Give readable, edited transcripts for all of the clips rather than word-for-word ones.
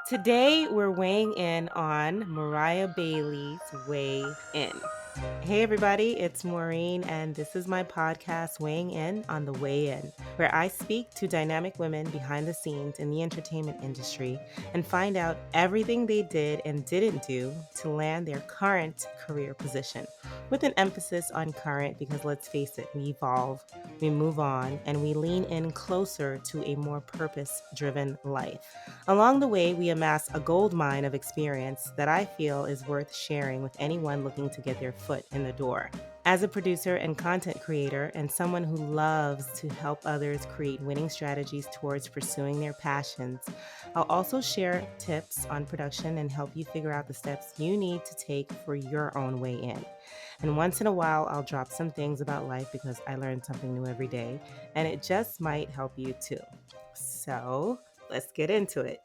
Today, we're weighing in on Mariah Bailey's Weigh In. Hey, everybody, it's Maureen, and this is my podcast, Weighing In on the Weigh In, where I speak to dynamic women behind the scenes in the entertainment industry and find out everything they did and didn't do to land their current career position, with an emphasis on current because let's face it, we evolve, we move on, and we lean in closer to a more purpose-driven life. Along the way, we amass a gold mine of experience that I feel is worth sharing with anyone looking to get their foot in the door. As a producer and content creator, and someone who loves to help others create winning strategies towards pursuing their passions, I'll also share tips on production and help you figure out the steps you need to take for your own way in. And once in a while, I'll drop some things about life because I learn something new every day, and it just might help you too. So, let's get into it.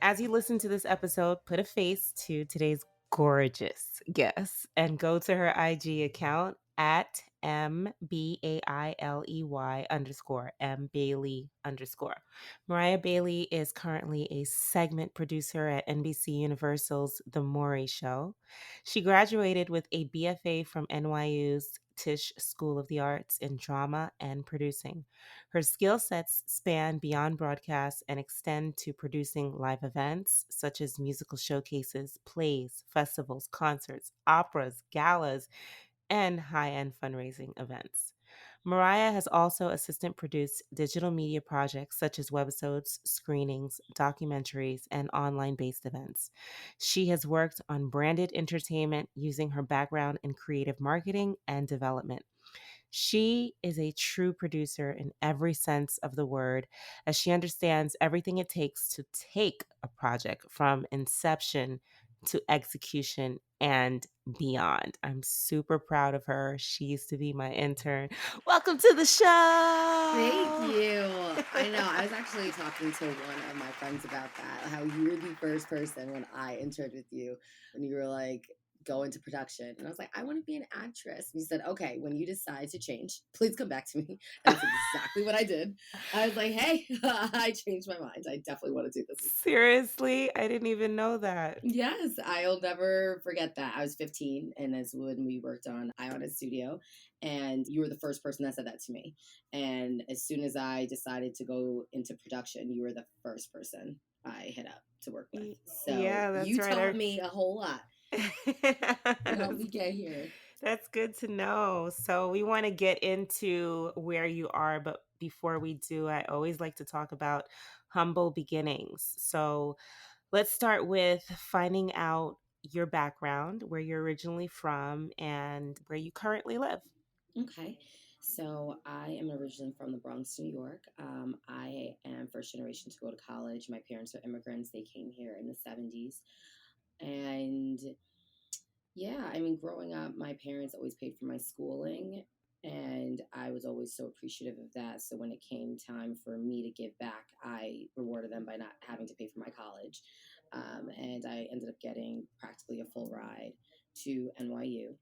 As you listen to this episode, put a face to today's gorgeous guest and go to her IG account at MBAILEY_MBailey_. Mariah Bailey is currently a segment producer at NBC Universal's The Maury Show. She graduated with a BFA from NYU's Tisch School of the Arts in drama and producing. Her skill sets span beyond broadcast and extend to producing live events such as musical showcases, plays, festivals, concerts, operas, galas, and high-end fundraising events. Mariah has also assistant produced digital media projects such as webisodes, screenings, documentaries, and online-based events. She has worked on branded entertainment using her background in creative marketing and development. She is a true producer in every sense of the word, as she understands everything it takes to take a project from inception to execution and beyond. I'm super proud of her. She used to be my intern. Welcome to the Thank show. you. I know. I was actually talking to one of my friends about that, how you were the first person when I interned with you, when you were like, go into production. And I was like, I want to be an actress. And you said, okay, when you decide to change, please come back to me. And that's exactly what I did. I was like, hey, I changed my mind. I definitely want to do this. Seriously, I didn't even know that. Yes, I'll never forget that. I was 15, and that's when we worked on Iona Studio, and you were the first person that said that to me. And as soon as I decided to go into production, you were the first person I hit up to work with. So Yeah, that's you taught right. me a whole lot to help me get here. That's good to know. So, we want to get into where you are, but before we do, I always like to talk about humble beginnings. So, let's start with finding out your background, where you're originally from, and where you currently live. Okay. So I am originally from the Bronx, New York. I am first generation to go to college. My parents are immigrants. They came here in the 70s. And yeah, I mean, growing up, my parents always paid for my schooling, and I was always so appreciative of that. So when it came time for me to give back, I rewarded them by not having to pay for my college. And I ended up getting practically a full ride to NYU.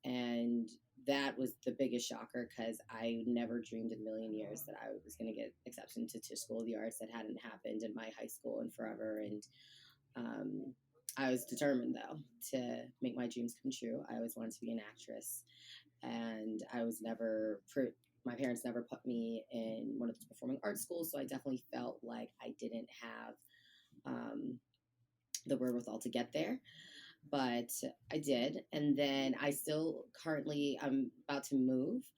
And that was the biggest shocker because I never dreamed in a million years that I was going to get accepted to Tisch School of the Arts. That hadn't happened in my high school in forever. And um, I was determined, though, to make my dreams come true. I always wanted to be an actress, and I was never. My parents never put me in one of the performing arts schools, so I definitely felt like I didn't have um, the wherewithal to get there. But I did, and then I'm about to move.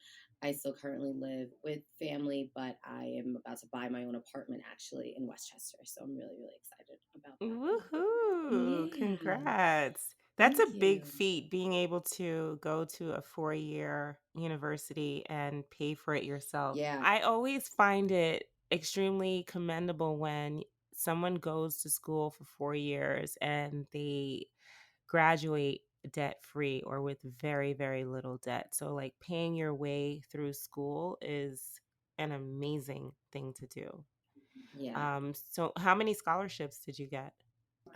I still currently live with family, but I am about to buy my own apartment actually in Westchester. So I'm really, really excited about that. Woohoo! Yeah. Congrats. That's a Thank big you. feat, being able to go to a 4-year university and pay for it yourself. Yeah. I always find it extremely commendable when someone goes to school for 4 years and they graduate debt free or with very, very little debt. So, like, paying your way through school is an amazing thing to do. Yeah. So how many scholarships did you get?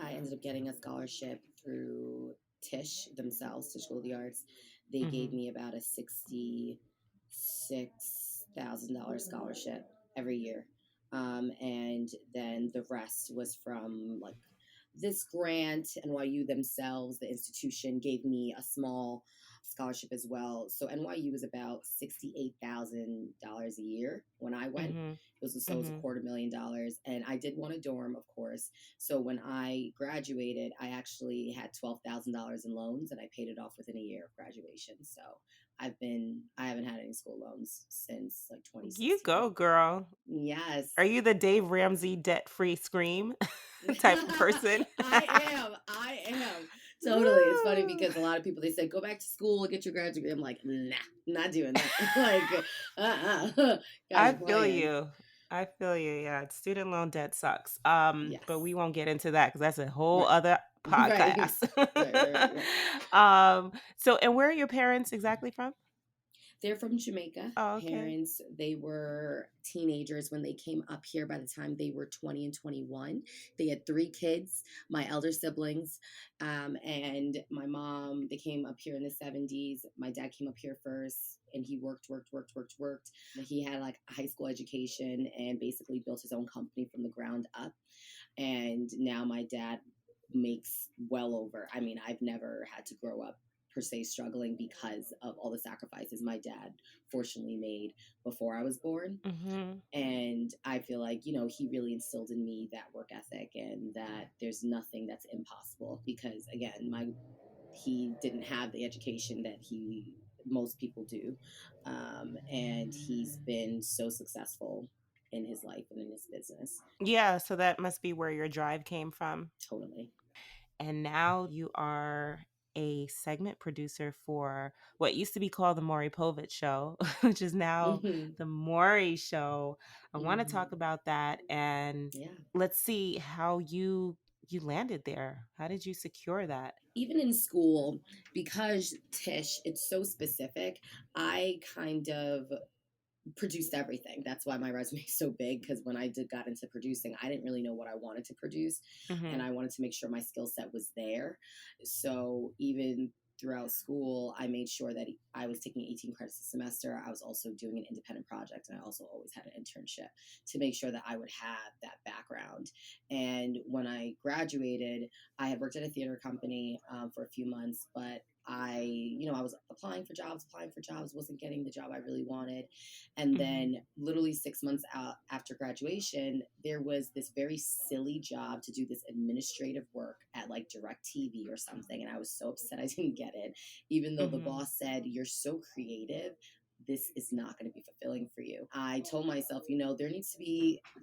I ended up getting a scholarship through Tisch themselves, Tisch School of the Arts. They gave Mhm. me about a $66,000 scholarship every year. And then the rest was from like this grant, NYU themselves, the institution, gave me a small scholarship as well. So NYU was about $68,000 a year when I went. Mm-hmm. It was a Mm-hmm. $250,000, and I did want a dorm, of course. So when I graduated, I actually had $12,000 in loans, and I paid it off within a year of graduation. So I haven't had any school loans since like You 2016. go, girl. Yes. Are you the Dave Ramsey debt-free scream type of person? I am. Totally. It's funny Woo! because a lot of people, they say, go back to school, get your graduate degree. I'm like, nah, not doing that. Like, guys, I you're feel playing. you. I feel you. Yeah, student loan debt sucks. But we Yes. won't get into that because that's a whole Right. other Right. podcast. Right. So and where are your parents exactly from? They're from Jamaica. Oh, okay. Parents, they were teenagers when they came up here. By the time they were 20 and 21, they had three kids, my elder siblings, and my mom. They came up here in the 70s. My dad came up here first, and he worked. He had like a high school education and basically built his own company from the ground up. And now my dad makes well over. I mean, I've never had to grow up per se struggling because of all the sacrifices my dad fortunately made before I was born. Mm-hmm. And I feel like, he really instilled in me that work ethic and that there's nothing that's impossible because again, he didn't have the education that he most people do. And he's been so successful in his life and in his business. Yeah, so that must be where your drive came from. Totally. And now you are a segment producer for what used to be called the Maury Povich Show, which is now Hmm. the Maury Show. I want to talk Hmm. about that, and Yeah. let's see how you landed there. How did you secure that? Even in school, because Tisch, it's so specific, I kind of produced everything. That's why my resume is so big because when I got into producing, I didn't really know what I wanted to produce, and Mm-hmm. I wanted to make sure my skill set was there. So even throughout school, I made sure that I was taking 18 credits a semester. I was also doing an independent project, and I also always had an internship to make sure that I would have that background. And when I graduated, I had worked at a theater company for a few months, but I was applying for jobs, wasn't getting the job I really wanted. And Mm-hmm. then, literally 6 months out after graduation, there was this very silly job to do this administrative work at like Direct TV or something. And I was so upset I didn't get it, even though the Mm-hmm. boss said, you're so creative. This is not going to be fulfilling for you. I told myself, I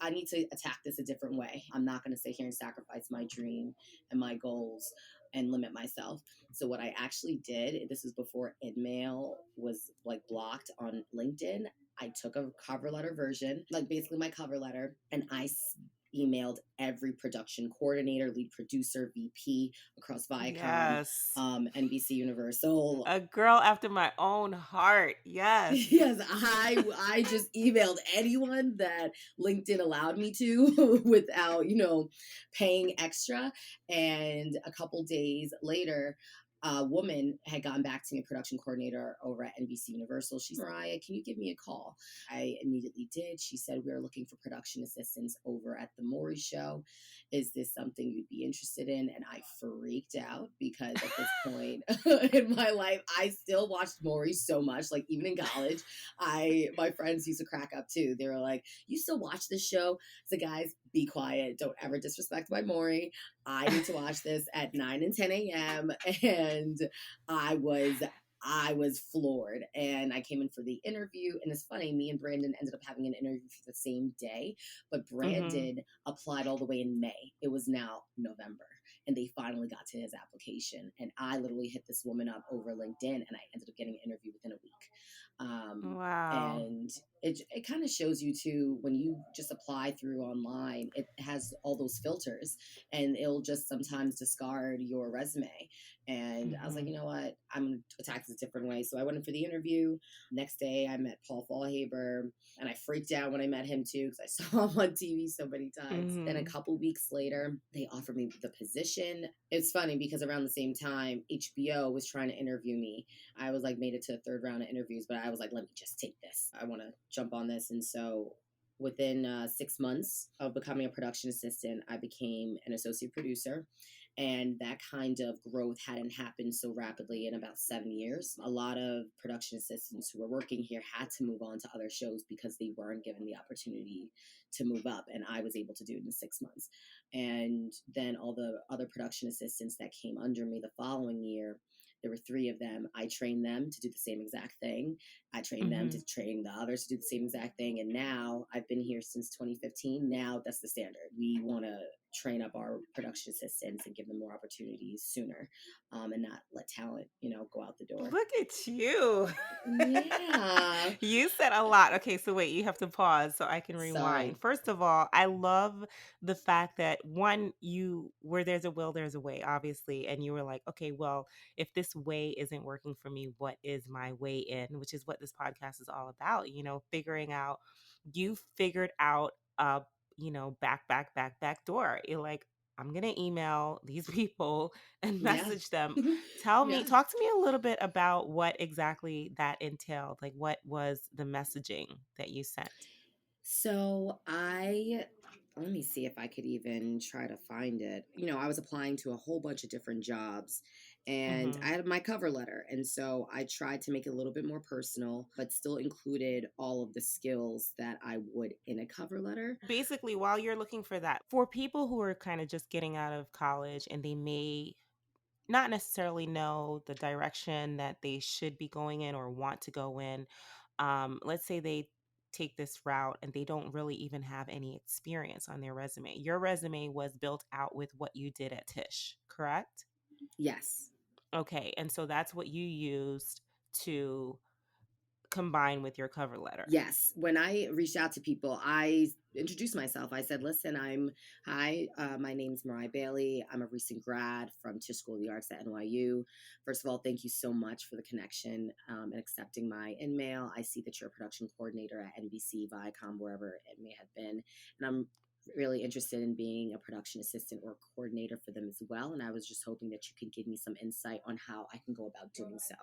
need to attack this a different way. I'm not going to sit here and sacrifice my dream and my goals and limit myself. So what I actually did, this was before InMail was like blocked on LinkedIn. I took a cover letter version, like basically my cover letter, and emailed every production coordinator, lead producer, VP across Viacom, Yes. NBC Universal. A girl after my own heart. Yes. Yes, I just emailed anyone that LinkedIn allowed me to without, paying extra. And a couple days later, a woman had gotten back to me, a production coordinator over at NBC Universal. She's, Mariah, can you give me a call? I immediately did. She said, we are looking for production assistants over at the Maury Show. Is this something you'd be interested in? And I freaked out because at this point in my life, I still watched Maury so much. Like even in college, my friends used to crack up too. They were like, "You still watch this show?" So guys, be quiet. Don't ever disrespect my Maury. I need to watch this at 9 and 10 a.m. And I was I was floored. And I came in for the interview. And it's funny, me and Brandon ended up having an interview for the same day. But Mm-hmm. Brandon applied all the way in May. It was now November. And they finally got to his application. And I literally hit this woman up over LinkedIn, and I ended up getting an interview within a week. Wow. And it kind of shows you too, when you just apply through online, it has all those filters, and it'll just sometimes discard your resume. And I was like, Mm-hmm. you know what, I'm going to attack this a different way. So I went in for the interview. Next day I met Paul Fallhaber, and I freaked out when I met him too because I saw him on TV so many times. Then a Mm-hmm. couple weeks later, they offered me the position. It's funny because around the same time, HBO was trying to interview me. I was like made it to the third round of interviews, but I was like, let me just take this. I want to jump on this. And so Within 6 months of becoming a production assistant, I became an associate producer. And that kind of growth hadn't happened so rapidly in about 7 years. A lot of production assistants who were working here had to move on to other shows because they weren't given the opportunity to move up. And I was able to do it in 6 months. And then all the other production assistants that came under me the following year, there were three of them. I trained them to do the same exact thing. I trained them Mm-hmm. to train the others to do the same exact thing. And now I've been here since 2015. Now that's the standard. We want to train up our production assistants and give them more opportunities sooner, and not let talent, go out the door. Look at you. Yeah. You said a lot. Okay, so wait, you have to pause so I can rewind. Sorry. First of all, I love the fact that one, you where there's a will, there's a way, obviously. And you were like, okay, well, if this way isn't working for me, what is my way in? Which is what this podcast is all about, figuring out, you figured out back door. You're like, I'm gonna email these people and Yeah. message them. Yeah. Talk to me a little bit about what exactly that entailed. Like, what was the messaging that you sent? So let me see if I could even try to find it. I was applying to a whole bunch of different jobs and I Hmm. had my cover letter. And so I tried to make it a little bit more personal, but still included all of the skills that I would in a cover letter. Basically, while you're looking for that, for people who are kind of just getting out of college and they may not necessarily know the direction that they should be going in or want to go in, let's say they take this route and they don't really even have any experience on their resume. Your resume was built out with what you did at Tisch, correct? Yes. Okay, and so that's what you used to combine with your cover letter. Yes. When I reached out to people, I introduced myself. I said, listen, my name's Mariah Bailey. I'm a recent grad from Tisch School of the Arts at NYU. First of all, thank you so much for the connection, and accepting my in-mail. I see that you're a production coordinator at NBC, Viacom, wherever it may have been. And I'm really interested in being a production assistant or coordinator for them as well. And I was just hoping that you could give me some insight on how I can go about doing so.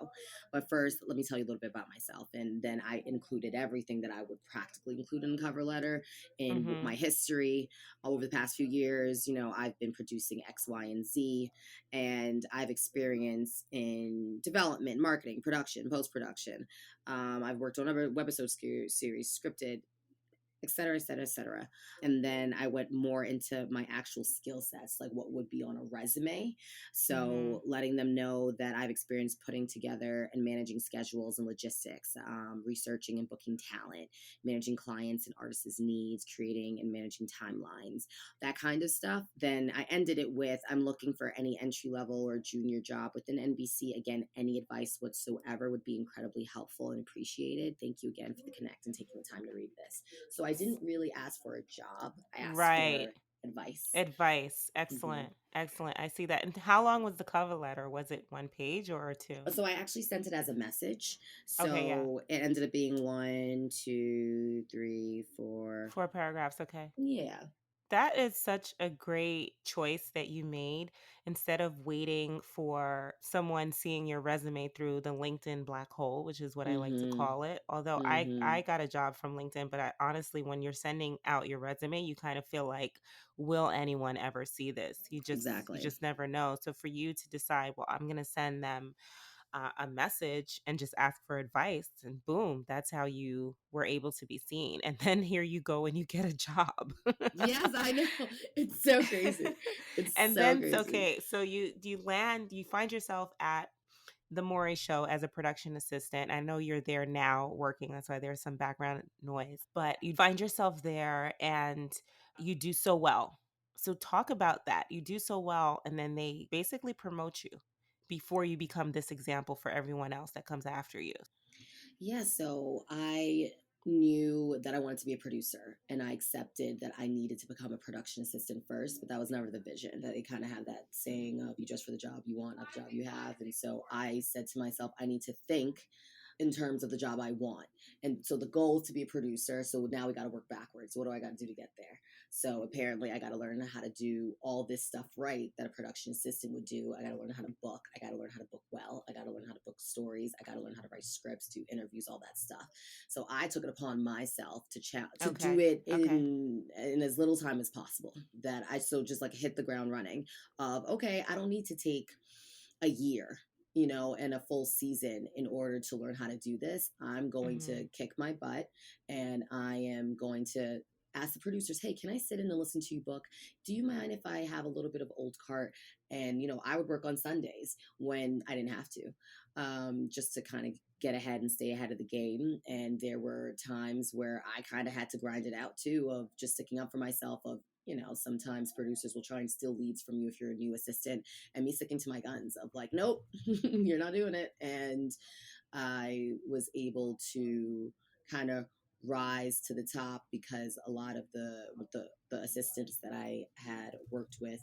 But first, let me tell you a little bit about myself. And then I included everything that I would practically include in the cover letter in Mm-hmm. my history over the past few years. I've been producing X, Y, and Z, and I've experience in development, marketing, production, post production. I've worked on a webisode series, scripted, et cetera, et cetera, et cetera. And then I went more into my actual skill sets, like what would be on a resume. Mm-hmm. So letting them know that I've experienced putting together and managing schedules and logistics, researching and booking talent, managing clients and artists' needs, creating and managing timelines, that kind of stuff. Then I ended it with, I'm looking for any entry level or junior job within NBC. Again, any advice whatsoever would be incredibly helpful and appreciated. Thank you again for the connect and taking the time to read this. So I didn't really ask for a job. I asked Right. for advice. Advice. Hmm. Excellent. Excellent. I see that. And how long was the cover letter? Was it one page or two? So I actually sent it as a message. Okay, yeah. So it ended up being one, two, three, four. 4 paragraphs. Okay. Yeah. That is such a great choice that you made instead of waiting for someone seeing your resume through the LinkedIn black hole, which is what I like to Mm-hmm. call it. Although I Mm-hmm. got a job from LinkedIn, but I honestly, when you're sending out your resume, you kind of feel like, will anyone ever see this? You Exactly. just never know. So for you to decide, well, I'm going to send them a message and just ask for advice, and boom, that's how you were able to be seen. And then here you go and you get a job. Yes, I know. It's so crazy. It's And so then, crazy. okay, so you find yourself at the Maury show as a production assistant. I know you're there now working. That's why there's some background noise. But you find yourself there and you do so well. So talk about that. You do so well, and then they basically promote you before you become this example for everyone else that comes after you. Yeah, so I knew that I wanted to be a producer and I accepted that I needed to become a production assistant first, but that was never the vision. That they kind of have that saying of you dress for the job you want, not the job you have. And so I said to myself, I need to think in terms of the job I want. And so the goal is to be a producer. So now we got to work backwards. What do I got to do to get there? So apparently I got to learn how to do all this stuff right that a production assistant would do. I got to learn how to book. I got to learn how to book well. I got to learn how to book stories. I got to learn how to write scripts, do interviews, all that stuff. So I took it upon myself to do Okay. it Okay. in as little time as possible. That I so just like hit the ground running of, okay, I don't need to take a year, and a full season in order to learn how to do this. I'm going to kick my butt, and I am going to ask the producers, hey, can I sit in and listen to you book? Do you mind if I have a little bit of old cart? And, I would work on Sundays when I didn't have to, just to kind of get ahead and stay ahead of the game. And there were times where I kind of had to grind it out too, of just sticking up for myself, of, sometimes producers will try and steal leads from you if you're a new assistant, and me sticking to my guns of like, nope, you're not doing it. And I was able to kind of rise to the top because a lot of the assistants that I had worked with,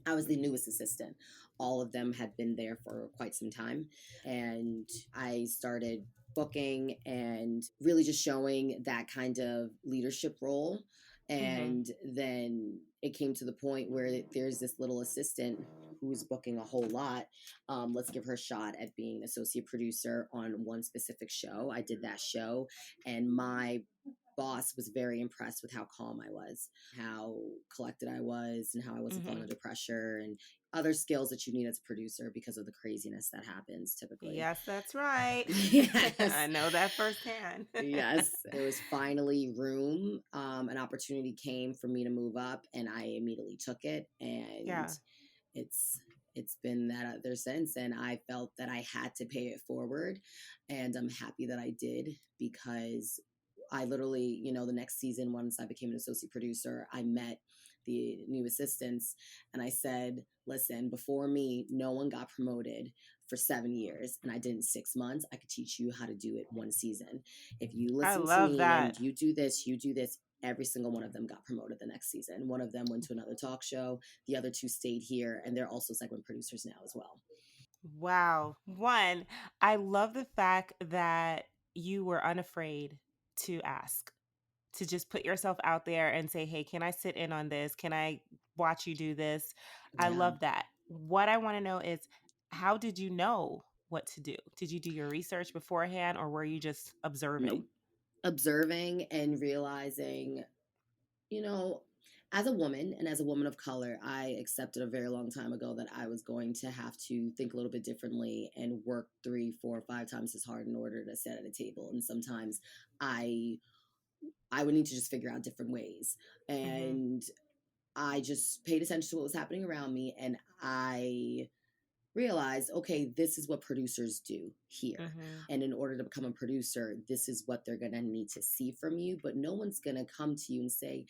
I was the newest assistant. All of them had been there for quite some time, and I started booking and really just showing that kind of leadership role. And then it came to the point where there's this little assistant who's booking a whole lot. Let's give her a shot at being an associate producer on one specific show. I did that show, and my boss was very impressed with how calm I was, how collected I was, and how I wasn't falling under pressure, and other skills that you need as a producer because of the craziness that happens typically. Yes, that's right. Yes. I know that firsthand. Yes, there was finally room. An opportunity came for me to move up, and I immediately took it. And Yeah. it's been that ever since, and I felt that I had to pay it forward, and I'm happy that I did, because I literally, the next season, once I became an associate producer, I met the new assistants, and I said, listen, before me, no one got promoted for 7 years, and I did it in 6 months. I could teach you how to do it one season. If you I listen to love me and that. you do this, every single one of them got promoted the next season. One of them went to another talk show. The other two stayed here, and they're also segment producers now as well. Wow. One, I love the fact that you were unafraid to ask, to just put yourself out there and say, hey, can I sit in on this? Can I watch you do this? I Yeah. love that. What I want to know is, how did you know what to do? Did you do your research beforehand, or were you just observing? Nope. Observing and realizing, you know, as a woman and as a woman of color, I accepted a very long time ago that I was going to have to think a little bit differently and work 3, 4, 5 times as hard in order to sit at a table. And sometimes I I would need to just figure out different ways. And I just paid attention to what was happening around me, and I realized, okay, this is what producers do here. And in order to become a producer, this is what they're going to need to see from you. But no one's going to come to you and say,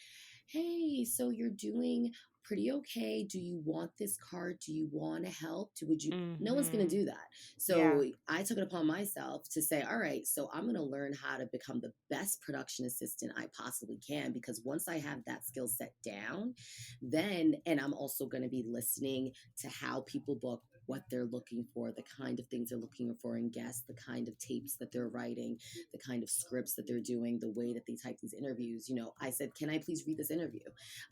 hey, so you're doing pretty okay. Do you want this card? Do you want to help? Would you? No one's going to do that. So Yeah. I took it upon myself to say, all right, so I'm going to learn how to become the best production assistant I possibly can, because once I have that skill set down, then, and I'm also going to be listening to how people book, what they're looking for, the kind of things they're looking for in guests, the kind of tapes that they're writing, the kind of scripts that they're doing, the way that they type these interviews. I said, can I please read this interview?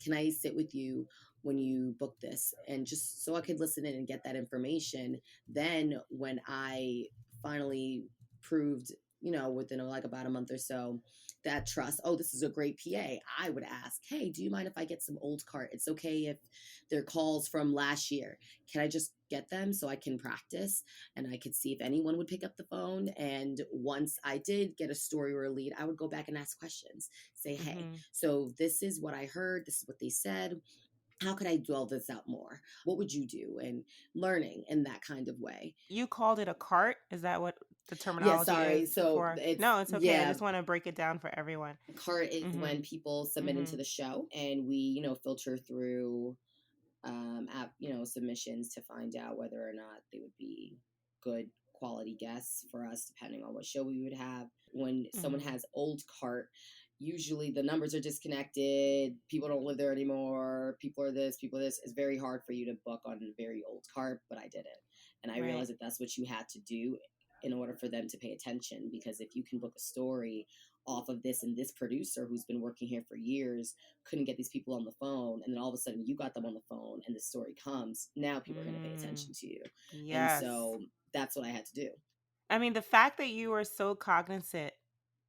Can I sit with you when you book this? And just so I could listen in and get that information. Then when I finally proved, within like about a month or so, that trust, oh, this is a great PA, I would ask, hey, do you mind if I get some old cart? It's okay if they're calls from last year. Can I just get them so I can practice and I could see if anyone would pick up the phone? And once I did get a story or a lead, I would go back and ask questions. Say, hey, so this is what I heard. This is what they said. How could I dwell this out more? What would you do? And learning in that kind of way. You called it a cart? Is that what the Yeah, terminology sorry. is So for? it's, No, it's okay. I yeah, just want to break it down for everyone. cart is Mm-hmm. when people submit into the show, and we, filter through submissions to find out whether or not they would be good quality guests for us, depending on what show we would have. When someone has old cart, usually the numbers are disconnected. People don't live there anymore. People are this, people are this. It's very hard for you to book on a very old cart, but I did it. And I realized that that's what you had to do in order for them to pay attention, because if you can book a story off of this, and this producer who's been working here for years couldn't get these people on the phone, and then all of a sudden you got them on the phone and the story comes. Now people are going to pay Mm, attention to you. And yes. so that's what I had to do. I mean, the fact that you were so cognizant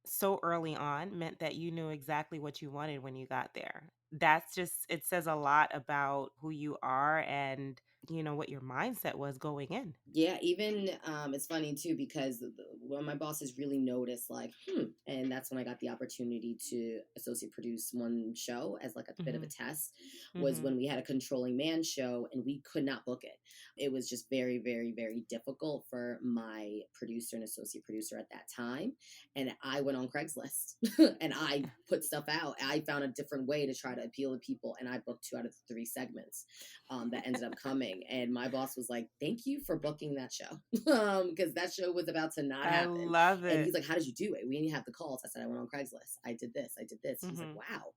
so early on meant that you knew exactly what you wanted when you got there. That's just, it says a lot about who you are and, what your mindset was going in. Yeah, even it's funny too because when my bosses really noticed, like, and that's when I got the opportunity to associate produce one show as like a bit of a Mhm. test, was Mhm. when we had a controlling man show and we could not book it. It was just very, very, very difficult for my producer and associate producer at that time, and I went on Craigslist and I put stuff out. I found a different way to try to appeal to people, and I booked 2 out of the 3 segments that ended up coming. And my boss was like, "Thank you for booking that show," because that show was about to not I happen. love And it. he's like, "How did you do it? We didn't have the calls." I said, "I went on Craigslist. I did this. I did this." He's like, Mhm. "Wow,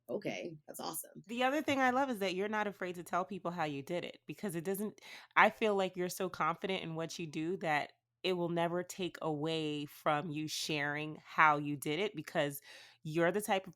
okay, that's awesome." The other thing I love is that you're not afraid to tell people how you did it because it doesn't I feel like you're so confident in what you do that it will never take away from you sharing how you did it because you're the type of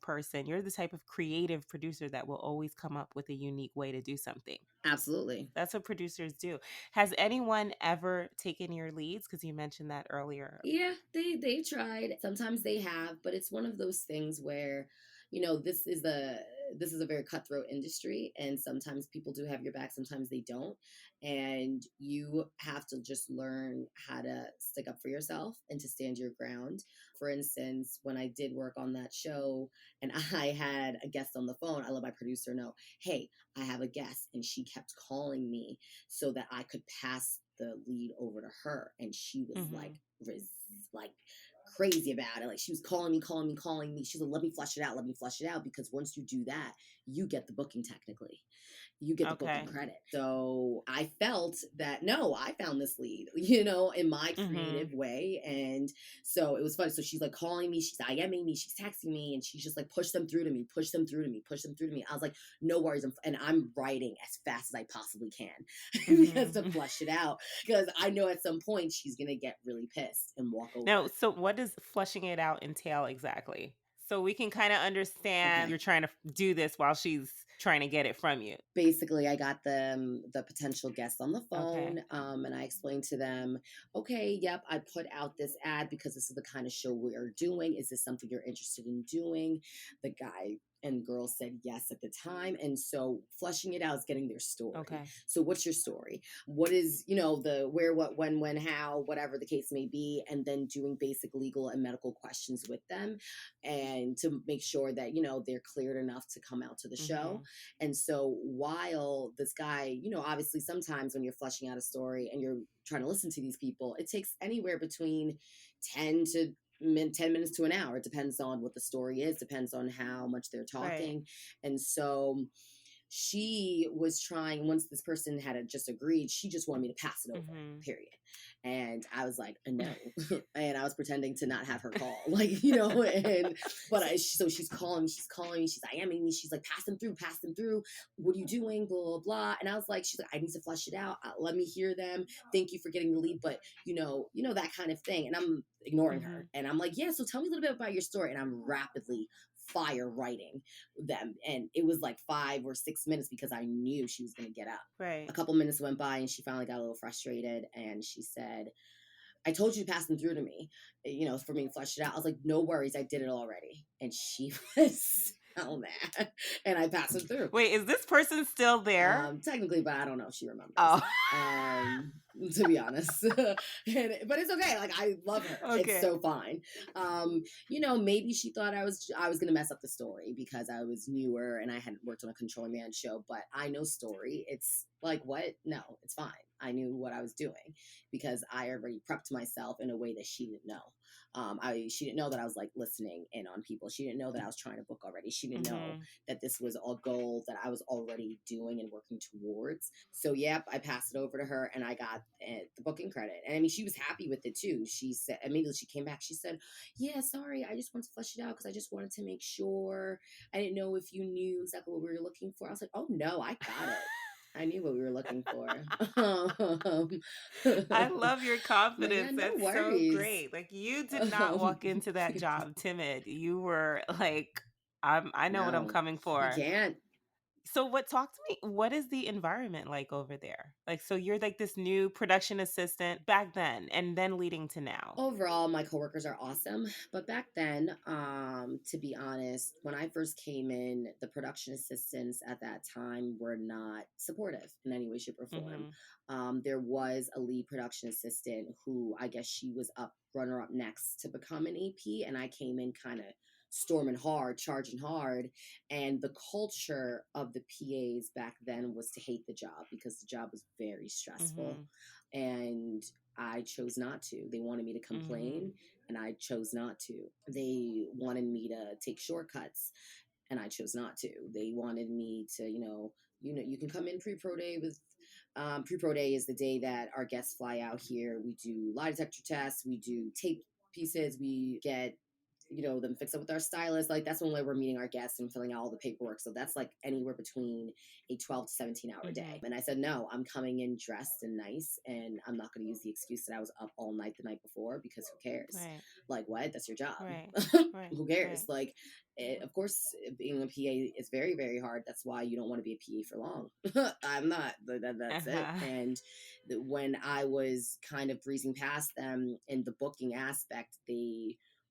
creative producer that will always come up with a unique way to do something. Absolutely. That's what producers do. Has anyone ever taken your leads? Because you mentioned that earlier. Yeah, they tried. Sometimes they have, but it's one of those things where, this is a very cutthroat industry, and sometimes people do have your back, sometimes they don't, and you have to just learn how to stick up for yourself and to stand your ground. For instance, when I did work on that show and I had a guest on the phone, I let my producer know, "Hey, I have a guest," and she kept calling me so that I could pass the lead over to her, and she was like Mhm. like crazy about it. Like she was calling me, calling me, calling me. She's like, "Let me flush it out, let me flush it out," because once you do that, you get the booking technically. You get the booking Okay. credit. So I felt that no, I found this lead, in my Mhm. creative way. And so it was funny. So she's like calling me, she's IMing me, she's texting me, and she's just like, "Push them through to me, push them through to me, push them through to me." I was like, "No worries." And I'm writing as fast as I possibly can because to Mhm. flush it out. Because I know at some point she's gonna get really pissed and walk Now, over. so what does flushing it out entail exactly? So we can kind of understand Okay. you're trying to do this while she's trying to get it from you. Basically, I got them the potential guests on the phone, Okay. and I explained to them, "Okay, yep, I put out this ad because this is the kind of show we are doing. Is this something you're interested in doing?" The guy and girl said yes at the time, and so flushing it out is getting their story. Okay. So what's your story? What is, the where, what, when, how, whatever the case may be, and then doing basic legal and medical questions with them, and to make sure that they're cleared enough to come out to the show. Mhm. And so while this guy, obviously sometimes when you're fleshing out a story and you're trying to listen to these people, it takes anywhere between 10 to 10 minutes to an hour. It depends on what the story is, depends on how much they're Right. talking. And so she was trying, once this person had just agreed, she just wanted me to pass it over, Mhm. period. And I was like, no. And I was pretending to not have her call, like, and but So so she's calling me, she's IMing me, she's like, pass them through, what are you doing, blah blah blah. And I was like, she's like, "I need to flush it out, let me hear them, thank you for getting the lead, but that kind of thing." And I'm ignoring her, mhm. and I'm like, "Yeah, so tell me a little bit about your story." And I'm rapidly fire writing them. And it was like 5 or 6 minutes because I knew she was going to get up. A Right. couple minutes went by and she finally got a little frustrated and she said, "I told you to pass them through to me, for me to flush it out." I was like, "No worries, I did it already." And she was so mad. And I passed them through. Wait, is this person still there? Technically, but I don't know if she remembers. Oh. Um, to be honest, but it's okay. Like I love her. It's Okay. so fine. Maybe she thought I was gonna mess up the story because I was newer and I hadn't worked on a controlling man show. But I know story. It's like what? No, it's fine. I knew what I was doing because I already prepped myself in a way that she didn't know. She didn't know that I was like listening in on people. She didn't know that I was trying to book already. She didn't know Mhm. that this was a goal that I was already doing and working towards. So, yep, I passed it over to her and I got the booking credit. And I mean, she was happy with it too. She said, immediately she came back, she said, "Yeah, sorry, I just wanted to flesh it out because I just wanted to make sure. I didn't know if you knew exactly what we were looking for." I was like, "Oh, no, I got it." I knew what we were looking for. Um, I love your but yeah, confidence. no That's so worries. great. Like you did not Um, walk into that job timid. You were like, I know what I'm no, coming you for. can't. So what talk to me, what is the environment like over there? Like so you're like this new production assistant back then and then leading to now. Overall, my coworkers are awesome. But back then, to be honest, when I first came in, the production assistants at that time were not supportive in any way, shape, or form. Mhm. There was a lead production assistant who I guess she was up runner up next to become an AP, and I came in kind of storming hard, charging hard. And the culture of the PAs back then was to hate the job because the job was very stressful. Mhm. And I chose not to. They wanted me to Mhm. complain, and I chose not to. They wanted me to take shortcuts, and I chose not to. They wanted me to, you can come in pre-pro day with. Pre-pro day is the day that our guests fly out here. We do lie detector tests. We do tape pieces. We get them fixed up with our stylist. Like that's when we're meeting our guests and filling out all the paperwork. So that's like anywhere between a 12 to 17-hour day. Mhm. And I said, no, I'm coming in dressed and nice, and I'm not going to use the excuse that I was up all night the night before, because who cares? Right. Like, what? That's your job. Right. Right. Who cares? Right. Like, of course, being a PA is very, very hard. That's why you don't want to be a PA for long. I'm not. That's it. Uh-huh. And when I was kind of breezing past them in the booking aspect,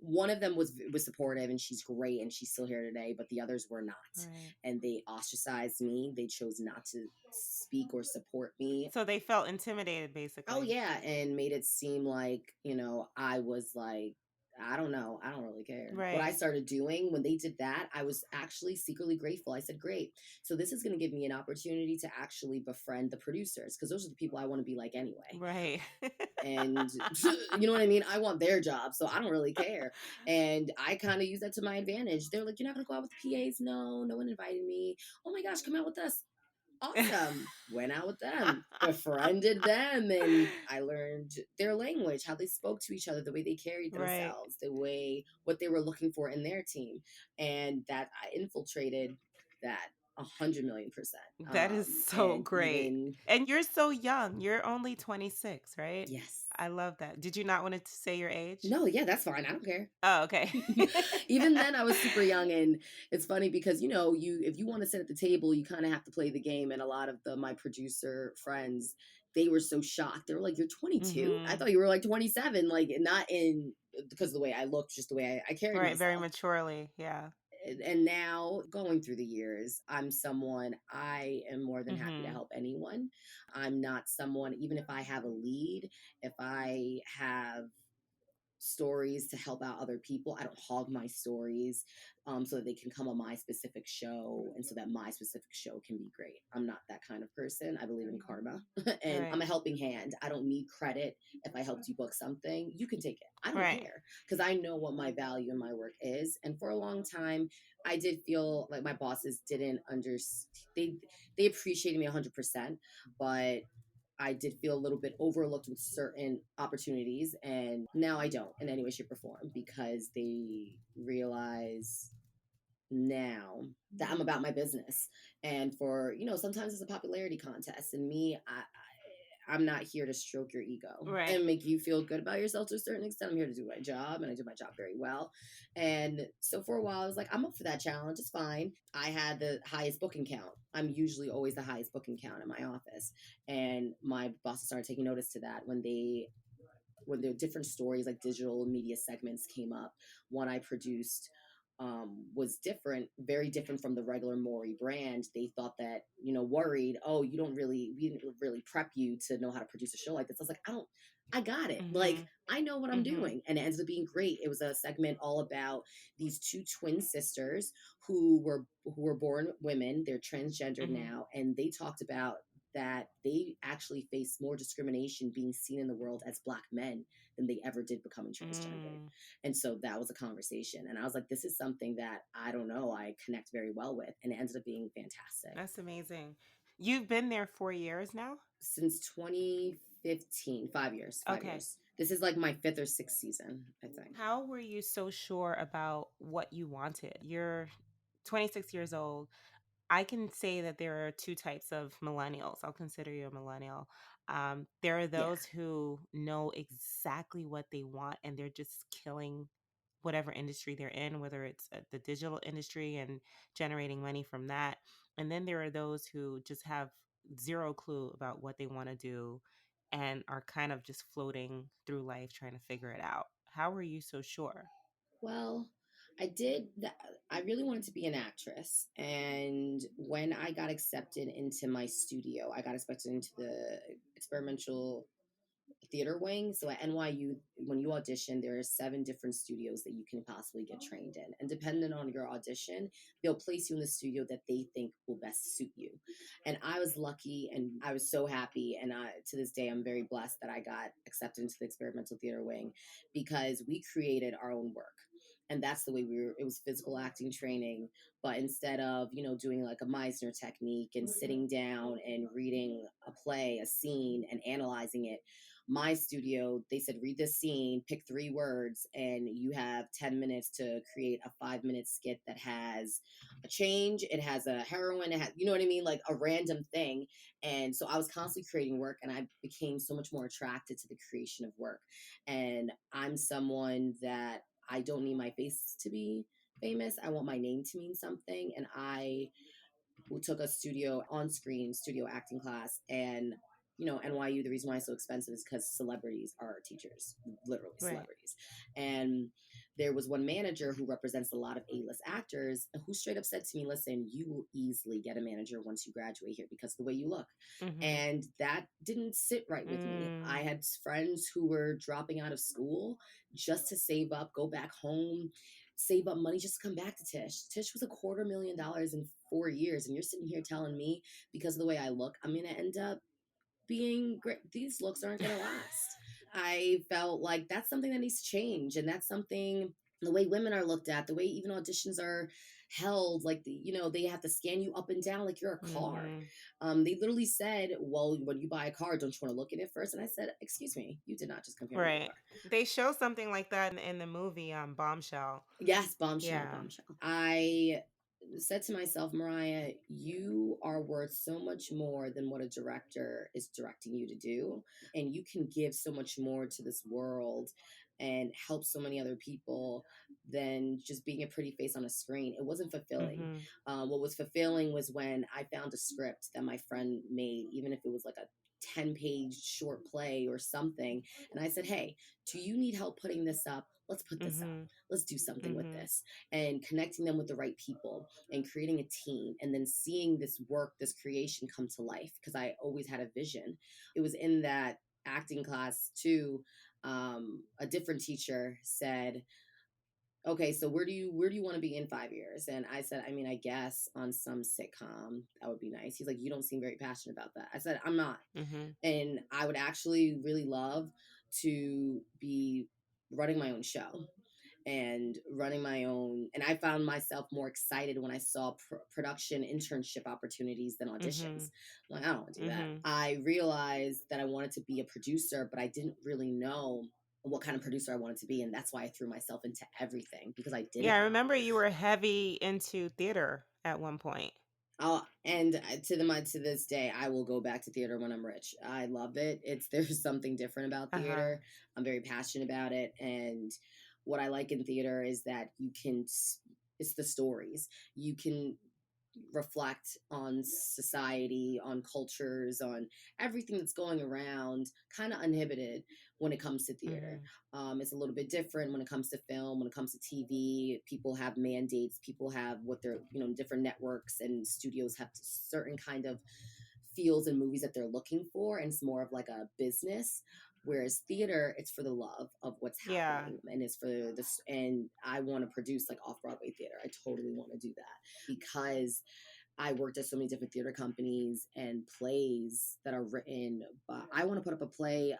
one of them was supportive, and she's great, and she's still here today, but the others were not. Right. And they ostracized me. They chose not to speak or support me. So they felt intimidated Oh basically. yeah, and made it seem like, I was like, I don't know, I don't really care. What I Right. started doing when they did that, I was actually secretly grateful. I said, great. So this is going to give me an opportunity to actually befriend the producers, because those are the people I want to be like anyway. Right. And you know what I mean? I want their job, so I don't really care. And I kind of use that to my advantage. They're like, you're not going to go out with the PAs? No, no one invited me. Oh my gosh, come out with us. Awesome. Went out with them, befriended them, and I learned their language, how they spoke to each other, the way they carried Right. themselves, what they were looking for in their team. And that I infiltrated that 100 million%. That is so And great. even, And you're so young. You're only 26, right? yes. I love that. Did you not want to say your age? No, yeah, that's fine. I don't care. Oh, okay. Even then I was super young, and it's funny because you if you want to sit at the table, you kind of have to play the game. And a lot of my producer friends, they were so shocked. They were like, you're 22? I Mhm. thought you were like 27. Like, not in because of the way I looked, just the way I carried Right, very myself. maturely. Yeah. And now, going through the years, I'm someone, I am more than happy to Mhm. help anyone. I'm not someone, even if I have a lead, if I have stories to help out other people, I don't hog my stories, so that they can come on my specific show, and so that my specific show can be great. I'm not that kind of person. I believe in karma. And I'm Right. a helping hand. I don't need credit. If I helped you book something, you can take it. I don't Right. care, because I know what my value in my work is. And for a long time, I did feel like my bosses didn't understand. They appreciated me 100%, but I did feel a little bit overlooked with certain opportunities. And now I don't in any way, shape, or form, because they realize now that I'm about my business. And for, sometimes it's a popularity contest. And me, I'm not here to stroke your ego Right. and make you feel good about yourself to a certain extent. I'm here to do my job, and I do my job very well. And so for a while, I was like, I'm up for that challenge. It's fine. I had the highest booking count. I'm usually always the highest booking count in my office. And my bosses started taking notice to that when the different stories, like digital media segments, came up. One I produced, was different, very different from the regular Maury brand. They thought that, worried, oh, we didn't really prep you to know how to produce a show like this. I was like, I got it. Like, Mhm. I know what I'm Mhm. doing. And it ended up being great. It was a segment all about these two twin sisters who were born women. They're transgendered Mhm. now, and they talked about that they actually face more discrimination being seen in the world as Black men than they ever did becoming transgendered. Mm. And so that was a conversation. And I was like, this is something that I don't know, I connect very well with. And it ended up being fantastic. That's amazing. You've been there 4 years now? Since 2015, 5 years, five Okay. years. This is like my fifth or sixth season, I think. How were you so sure about what you wanted? You're 26 years old. I can say that there are two types of millennials. I'll consider you a millennial. There are Yeah. those who know exactly what they want and they're just killing whatever industry they're in, whether it's the digital industry and generating money from that. And then there are those who just have zero clue about what they want to do and are kind of just floating through life trying to figure it out. How are you so sure? Well, I did that. I really wanted to be an actress. And when I got accepted into my studio, I got accepted into the experimental theater wing. So at NYU, when you audition, there are 7 different studios that you can possibly get trained in. And depending on your audition, they'll place you in the studio that they think will best suit you. And I was lucky and I was so happy. And to this day, I'm very blessed that I got accepted into the experimental theater wing because we created our own work. And that's the way it was physical acting training. But instead of, doing like a Meisner technique and sitting down and reading a play, a scene, and analyzing it, my studio, they said, read this scene, pick 3 words, and you have 10 minutes to create a 5-minute skit that has a change. It has a heroine. It has, you know what I mean? Like a random thing. And so I was constantly creating work and I became so much more attracted to the creation of work. And I'm someone that I don't need my face to be famous. I want my name to mean something. And I who took a studio on screen studio acting class. And NYU, the reason why it's so expensive is because celebrities are our teachers, literally Right. celebrities. And there was one manager who represents a lot of A-list actors who straight up said to me, listen, you will easily get a manager once you graduate here because of the way you look. Mm-hmm. And that didn't sit right with me. I Mm, had friends who were dropping out of school just to save up, go back home, save up money just to come back to Tisch. Tisch was $250,000 in 4 years, and you're sitting here telling me because of the way I look, I'm gonna end up being great. These looks aren't gonna last. I felt like that's something that needs to change, and that's something. The way women are looked at, the way even auditions are held, like they have to scan you up and down like you're a car. mm-hmm. They literally said, "Well, when you buy a car, don't you want to look at it first?" And I said, "Excuse me, you did not just compare me to a Right. car." They show something like that in the movie Bombshell. Yes, bombshell, Yeah. bombshell. I said to myself, Mariah, you are worth so much more than what a director is directing you to do. And you can give so much more to this world and help so many other people than just being a pretty face on a screen. It wasn't fulfilling. Mm-hmm. What was fulfilling was when I found a script that my friend made, even if it was like a 10-page short play or something. And I said, hey, do you need help putting this up? Let's put this up. Mm-hmm. Let's do something with Mm-hmm. this, and connecting them with the right people and creating a team and then seeing this work, this creation come to life because I always had a vision. It was in that acting class too. A different teacher said, okay, so where do you want to be in 5 years? And I said, I mean, I guess on some sitcom that would be nice. He's like, you don't seem very passionate about that. I said, I'm not. Mm-hmm. And I would actually really love to be running my own show and running my own. And I found myself more excited when I saw production internship opportunities than Mm-hmm. auditions. I'm like, I don't want to do that. Mm-hmm. I realized that I wanted to be a producer, but I didn't really know what kind of producer I wanted to be. And that's why I threw myself into everything because I Yeah, didn't I know. remember you were heavy into theater at one point. And to this day, I will go back to theater when I'm rich. I love it. There's something different about Uh-huh. theater. I'm very passionate about it, and what I like in theater is that it's the stories. You can reflect on society, on cultures, on everything that's going around, kind of uninhibited when it comes to theater. Mm-hmm. It's a little bit different when it comes to film, when it comes to TV. People have mandates, people have what they're, different networks and studios have certain kind of feels and movies that they're looking for, and it's more of like a business. Whereas theater, it's for the love of what's Yeah. happening, and it's for this. And I want to produce like off Broadway theater. I totally want to do that because I worked at so many different theater companies and plays that are written, but I want to put up a play,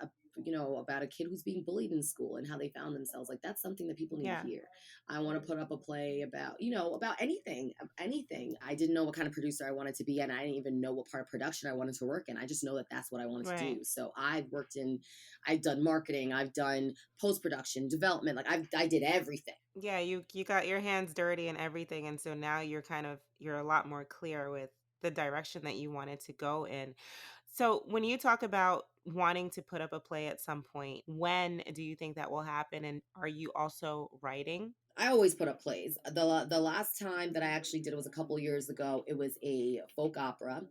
about a kid who's being bullied in school and how they found themselves. Like that's something that people need to Yeah. hear. I want to put up a play about, about anything, anything. I didn't know what kind of producer I wanted to be, and I didn't even know what part of production I wanted to work in. I just know that that's what I wanted to Right. do. So I've done marketing, I've done post production, development. Like I did everything. Yeah, you got your hands dirty and everything, and so now you're a lot more clear with the direction that you wanted to go in. So, when you talk about wanting to put up a play at some point, when do you think that will happen, and are you also writing? I always put up plays. The last time that I actually did it was a couple years ago. It was a folk opera.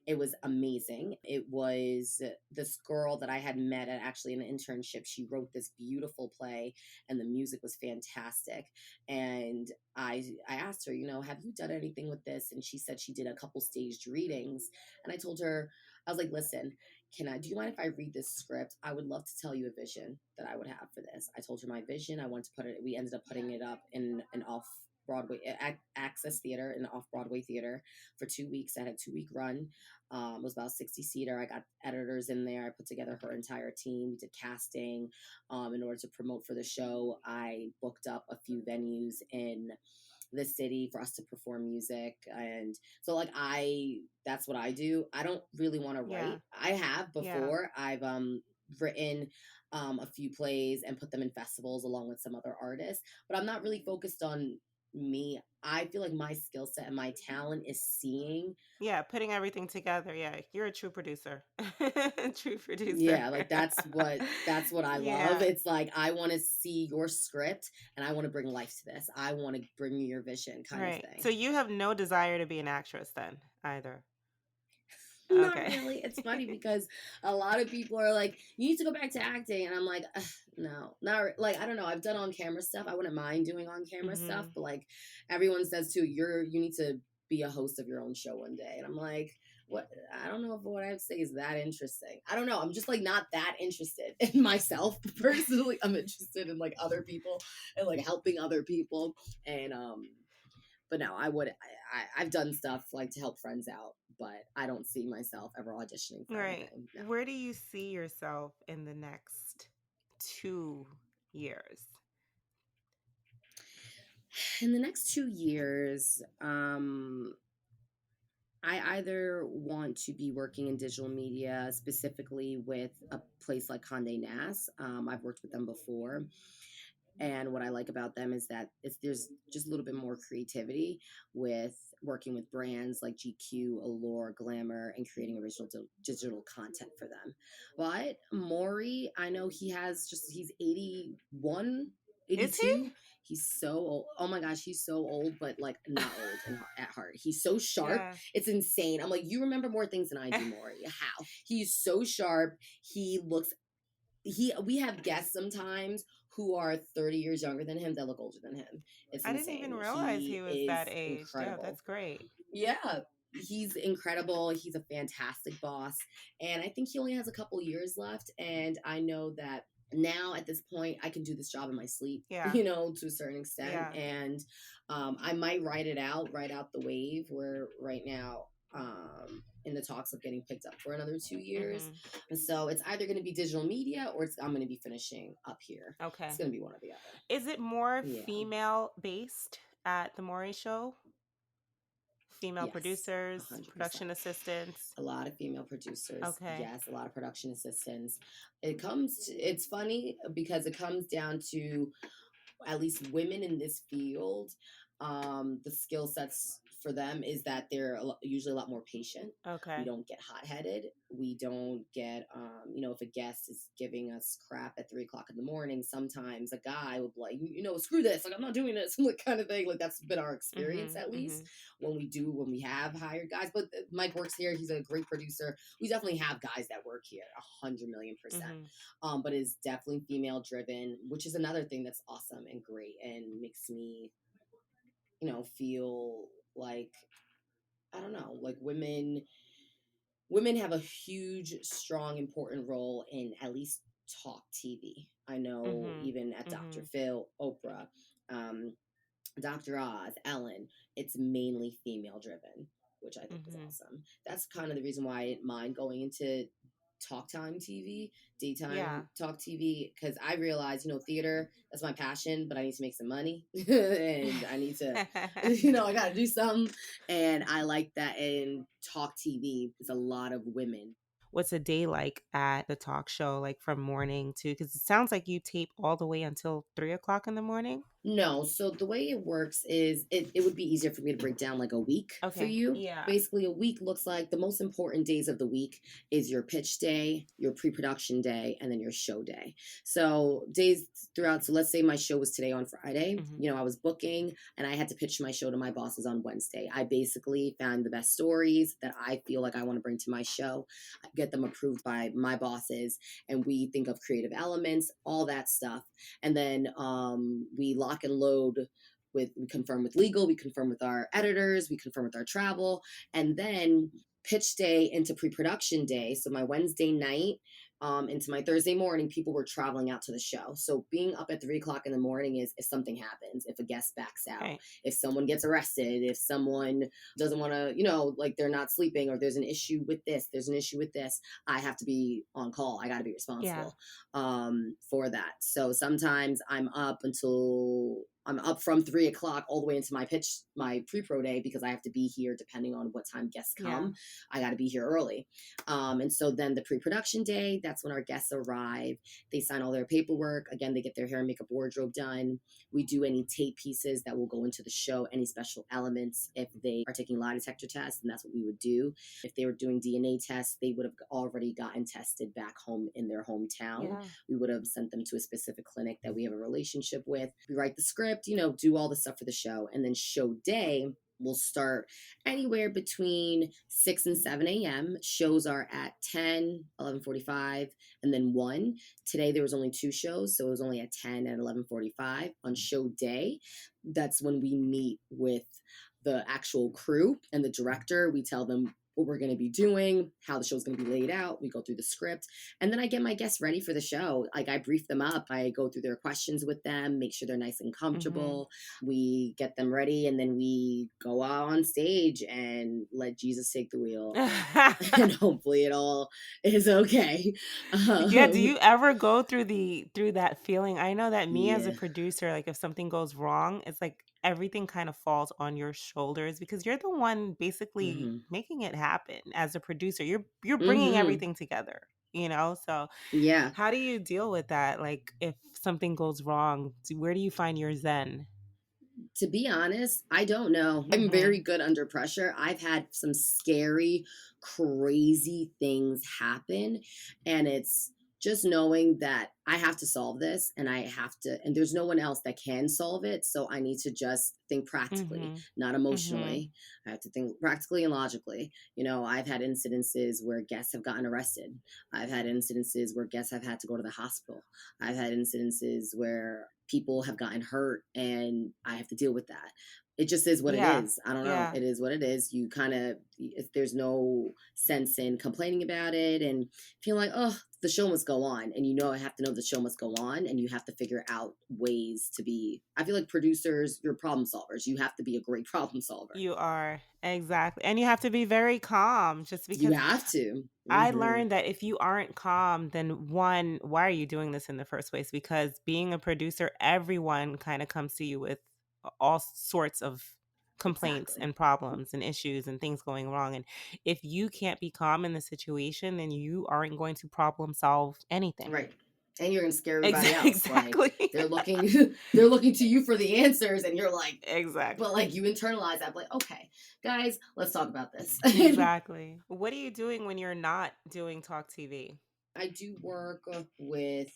It was amazing. It was this girl that I had met at actually an internship. She wrote this beautiful play, and the music was fantastic. And I asked her, have you done anything with this? And she said she did a couple staged readings. And I told her, I was like, listen, do you mind if I read this script? I would love to tell you a vision that I would have for this. I told her my vision. I wanted to we ended up putting it up in an off Broadway access theater, an off Broadway theater for 2 weeks. I had a 2 week run. It was about 60 seater. I got editors in there. I put together her entire team. We did casting. In order to promote for the show, I booked up a few venues in the city for us to perform music. And so like that's what I do. I don't really want to Yeah. write. I have Yeah. before. I've written a few plays and put them in festivals along with some other artists, but I'm not really focused on me. I feel like my skill set and my talent is seeing. Yeah, putting everything together. Yeah, you're a true producer. True producer. Yeah, like that's what I love. Yeah. It's like I want to see your script and I want to bring life to this. I want to bring you your vision kind of Right. So thing. you have no desire to be an actress then either. Not Okay. really. It's funny because a lot of people are like, "You need to go back to acting," and I'm like, "Ugh, no, like I don't know. I've done on camera stuff. I wouldn't mind doing on camera stuff, Mhm. but like everyone says too, you need to be a host of your own show one day." And I'm like, "What? I don't know if what I have to say is that interesting. I don't know. I'm just like not that interested in myself personally. I'm interested in like other people and like helping other people and but no, I've done stuff like to help friends out, but I don't see myself ever auditioning for Right. anything. No. Where do you see yourself in the next 2 years? In the next 2 years, I either want to be working in digital media, specifically with a place like Condé Nast. I've worked with them before. And what I like about them is that there's just a little bit more creativity with working with brands like GQ, Allure, Glamour, and creating original digital content for them. But Maury, I know he's 81, Is he? 82. He's so old. Oh my gosh, he's so old, but like not old at heart. He's so sharp. Yeah. It's insane. I'm like, you remember more things than I do, Maury. How? He's so sharp. We have guests sometimes who are 30 years younger than him that look older than him. It's I didn't even insane. realize he He was that is age. Yeah, incredible. that's great. Yeah, he's incredible. He's a fantastic boss. And I think he only has a couple years left. And I know that now at this point, I can do this job in my sleep, Yeah. to a certain extent. Yeah. And I might ride out the wave where right now, in the talks of getting picked up for another 2 years. Mhm. And so it's either going to be digital media or I'm going to be finishing up here. It's Okay. going to be one or the other. Is it more Yeah. female based at the Maury show? Female Yes. producers, 100%. production assistants? A lot of female producers. Okay. Yes, a lot of production assistants. It's funny because it comes down to at least women in this field, the skill sets for them is that they're usually a lot more patient. We Okay. don't get hot headed. We don't get, if a guest is giving us crap at 3 o'clock in the morning, sometimes a guy will be like, screw this. Like, I'm not doing this, like kind of thing. Like, that's been our experience, Mhm. at least Mhm. when we have hired guys. But Mike works here. He's a great producer. We definitely have guys that work here 100 million%. Mhm. But is definitely female driven, which is another thing that's awesome and great and makes me, feel like I don't know, like women have a huge, strong, important role in at least talk TV. I know Mhm. even at Dr. Mhm. Phil, Oprah, um, Dr. Oz, Ellen, it's mainly female driven, which I think is Mhm. awesome. That's kind of the reason why I didn't mind going into talk time TV, daytime Yeah. talk TV, because I realized, theater, that's my passion, but I need to make some money and I need to, I got to do something. And I like that in talk TV, there's a lot of women. What's a day like at the talk show, like from morning to? Because it sounds like you tape all the way until 3 o'clock in the morning. No, so the way it works is it would be easier for me to break down like a week for Okay. you. Yeah. Basically, a week looks like the most important days of the week is your pitch day, your pre production day, and then your show day. So, days throughout, so let's say my show was today on Friday. Hmm. You know, I was booking and I had to pitch my show to my bosses on Wednesday. I basically found the best stories that I feel like I want to bring to my show, get them approved by my bosses, and we think of creative elements, all that stuff, and then we lock and load with, we confirm with legal, we confirm with our editors, we confirm with our travel, and then pitch day into pre-production day, so my Wednesday night into my Thursday morning, people were traveling out to the show. So being up at 3 o'clock in the morning is if something happens, if a guest backs out, Right. if someone gets arrested, if someone doesn't want to, you know, like they're not sleeping, or there's an issue with this, there's an issue with this, I have to be on call. I got to be Yeah. responsible for that. So sometimes I'm up from 3 o'clock all the way into my pre-pro day, because I have to be here depending on what time guests Yeah. come. I got to be here early. And so then the pre-production day, that's when our guests arrive. They sign all their paperwork. Again, they get their hair and makeup wardrobe done. We do any tape pieces that will go into the show, any special elements. If they are taking lie detector tests, and that's what we would do. If they were doing DNA tests, they would have already gotten tested back home in their hometown. Yeah. We would have sent them to a specific clinic that we have a relationship with. We write the script, you know, do all the stuff for the show. And then show day will start anywhere between 6 and 7 a.m. Shows are at 10, 11:45, and then 1. Today there was only 2 shows, so it was only at 10 and 11:45. On show day, that's when we meet with the actual crew and the director. We tell them what we're going to be doing, how the show's going to be laid out. We go through the script, and then I get my guests ready for the show. Like, I brief them up, I go through their questions with them, make sure they're nice and Hmm. comfortable. We get them ready, and then we go out on stage and let Jesus take the wheel, and hopefully it all is okay. Yeah, do Um, you ever go through that feeling? I know that me as a yeah. producer, like if something goes wrong, it's like everything kind of falls on your shoulders because you're the one basically Hmm. making it happen as a producer. You're bringing Hmm. everything together, you know? So, Yeah. how do you deal with that? Like if something goes wrong, where do you find your zen? To be honest, I don't know. I'm very Mhm. good under pressure. I've had some scary, crazy things happen, and it's just knowing that I have to solve this, and and there's no one else that can solve it. So I need to just think practically, Mhm. not Mhm. emotionally. I have to think practically and logically. You know, I've had incidences where guests have gotten arrested. I've had incidences where guests have had to go to the hospital. I've had incidences where people have gotten hurt, and I have to deal with that. It just is what it Yeah. is. I don't know. Yeah. It is what it is. You kind of, there's no sense in complaining about it and feel like, oh, the show must go on. And you know, I have to know the show must go on, and you have to figure out ways to be. I feel like producers, you're problem solvers. You have to be a great problem solver. You are. Exactly. And you have to be very calm just You because have to. I Hmm. learned that if you aren't calm, then one, why are you doing this in the first place? Because being a producer, everyone kind of comes to you with all sorts of complaints Exactly. and problems and issues and things going wrong. And if you can't be calm in the situation, then you aren't going to problem solve anything. Right. And you're gonna scare everybody else. Like, Exactly. they're looking they're looking to you for the answers, and you're like, but Exactly. like you internalize that, like, okay, guys, let's talk about this. Exactly. What are you doing when you're not doing talk TV? I do work with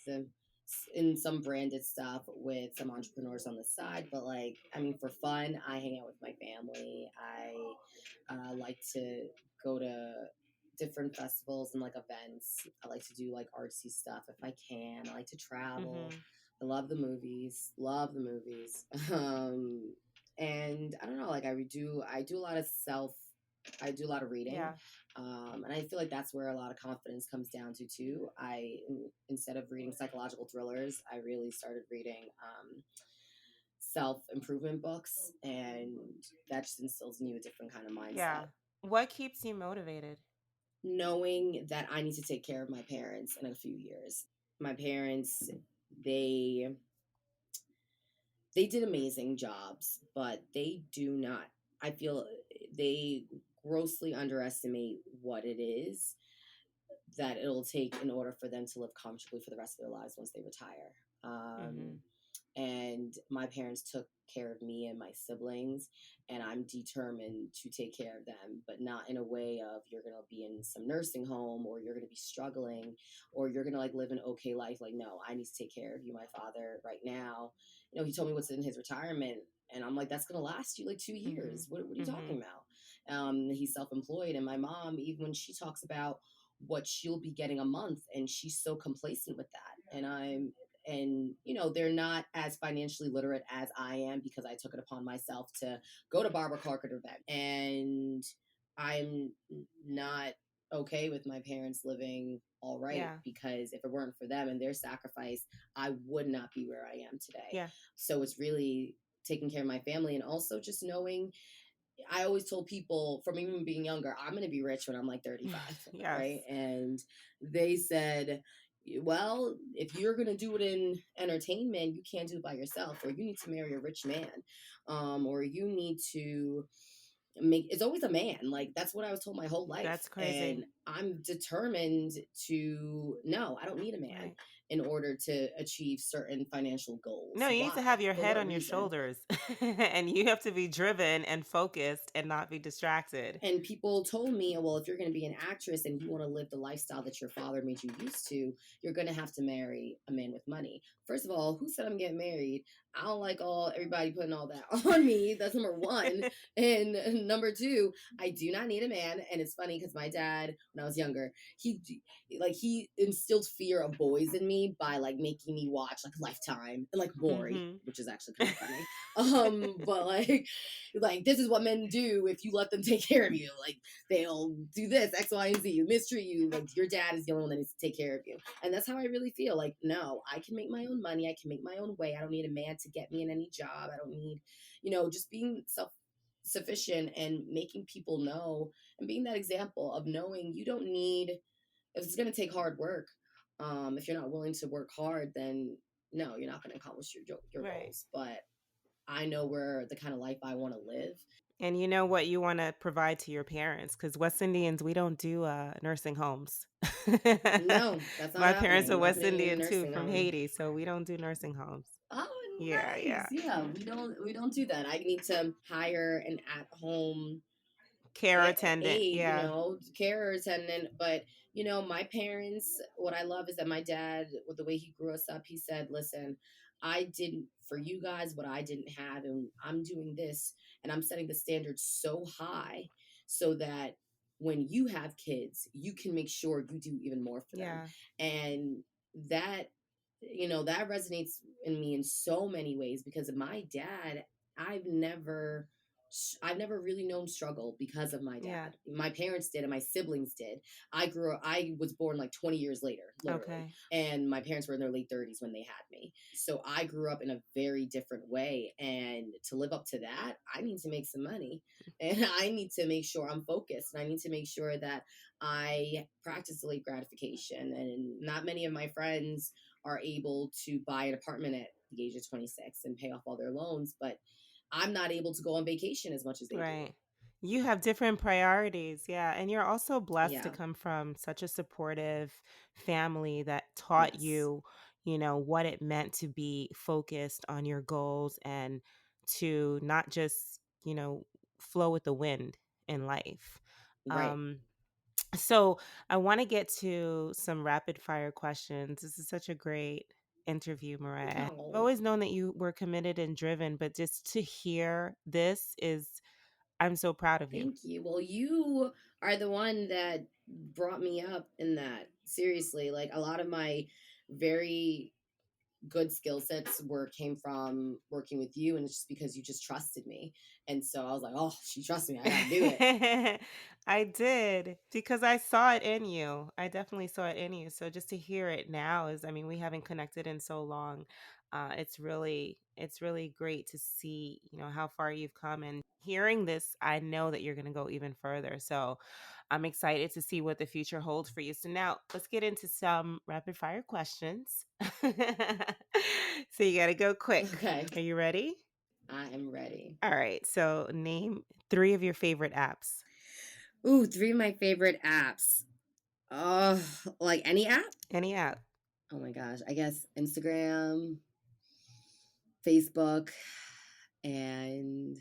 in some branded stuff with some entrepreneurs on the side, but like, I mean, for fun, I hang out with my family. I like to go to different festivals and like events. I like to do like artsy stuff if I can. I like to travel. Hmm. I love the movies. Love the movies. And I don't know, like I do a lot of I do a lot of reading, Yeah. and I feel like that's where a lot of confidence comes down to too. Instead of reading psychological thrillers, I really started reading self improvement books, and that just instills in you a different kind of Yeah. mindset. What keeps you motivated? Knowing that I need to take care of my parents in a few years. My parents, they they did amazing jobs, but they do not. I feel they grossly underestimate what it is that it'll take in order for them to live comfortably for the rest of their lives once they retire. Um, Hmm. and my parents took care of me and my siblings, and I'm determined to take care of them, but not in a way of you're going to be in some nursing home or you're going to be struggling or you're going to like live an okay life. Like, no, I need to take care of you. My father right now, he told me what's in his retirement, and I'm like, that's going to last you like 2 years. What are you talking about? He's self-employed, and my mom, even when she talks about what she'll be getting a month, and she's so complacent with that, and they're not as financially literate as I am because I took it upon myself to go to Barbara Clark at her event, and I'm not okay with my parents living all right, Yeah. because if it weren't for them and their sacrifice, I would not be where I am today. Yeah. So it's really taking care of my family, and also just knowing, I always told people from even being younger, I'm going to be rich when I'm like 35, Yes. right? And they said, well, if you're going to do it in entertainment, you can't do it by yourself, or you need to marry a rich man, or you need to it's always a man. Like, that's what I was told my whole life. That's crazy. And I'm determined to, no, I don't need a man Right. in order to achieve certain financial goals. No, you need to Why? have your For head what on your reason? shoulders and you have to be driven and focused and not be distracted. And people told me, well, if you're going to be an actress and you want to live the lifestyle that your father made you used to, you're going to have to marry a man with money. First of all, who said I'm getting married? I don't like everybody putting all that on me. That's number one. And number two, I do not need a man. And it's funny because my dad, when I was younger, he instilled fear of boys in me by like making me watch like Lifetime and like Maury, which is actually kind of funny. But like this is what men do if you let them take care of you. Like, they'll do this, X, Y, and Z, mistreat you. Like, your dad is the only one that needs to take care of you. And that's how I really feel. Like, no, I can make my own money. I can make my own way. I don't need a man to get me in any job. I don't need, just being self-sufficient and making people know, and being that example of knowing you don't need, if it's going to take hard work, if you're not willing to work hard, then no, you're not going to accomplish your Right. goals. But I know where the kind of life I want to live. And you know what you want to provide to your parents, because West Indians, we don't do nursing homes. No, that's not My parents are happening. West Nothing Indian too, nursing from home. Haiti, so we don't do nursing homes. Oh, Yeah, nice. yeah. Yeah, we don't do that. I need to hire an at-home Care attendant. aide, Yeah, care attendant. But my parents, what I love is that my dad, with the way he grew us up, he said, "Listen, I did for you guys what I didn't have, and I'm doing this, and I'm setting the standard so high so that when you have kids, you can make sure you do even more for them." yeah, And that that resonates in me in so many ways, because of my dad. I've never I've never really known struggle because of my yeah. dad. My parents did, and my siblings did. I was born like 20 years later, literally. Okay. And my parents were in their late 30s when they had me. So I grew up in a very different way. And to live up to that, I need to make some money. And I need to make sure I'm focused. And I need to make sure that I practice delayed gratification. And not many of my friends are able to buy an apartment at the age of 26 and pay off all their loans. But I'm not able to go on vacation as much as they do. Right. You have different priorities. Yeah. And you're also blessed to Yeah. come from such a supportive family that taught Yes. you, what it meant to be focused on your goals and to not just, flow with the wind in life. Right. Um, so I want to get to some rapid fire questions. This is such a great interview, Mariah. I've Oh, always known that you were committed and driven, but just to hear this I'm so proud of you. thank you. Well, you are the one that brought me up in that. Seriously, like, a lot of my very good skill sets came from working with you, and it's just because you just trusted me. And so I was like, oh, she trusts me. I got to do it. I did because I saw it in you. I definitely saw it in you. So just to hear it now I mean, we haven't connected in so long. It's really great to see, how far you've come, and hearing this, I know that you're going to go even further. So I'm excited to see what the future holds for you. So now let's get into some rapid fire questions. So you got to go quick. Okay. Are you ready? I am ready. All right. So name 3 of your favorite apps. Ooh, 3 of my favorite apps. Like any app? Any app. Oh my gosh. I guess Instagram, Facebook, and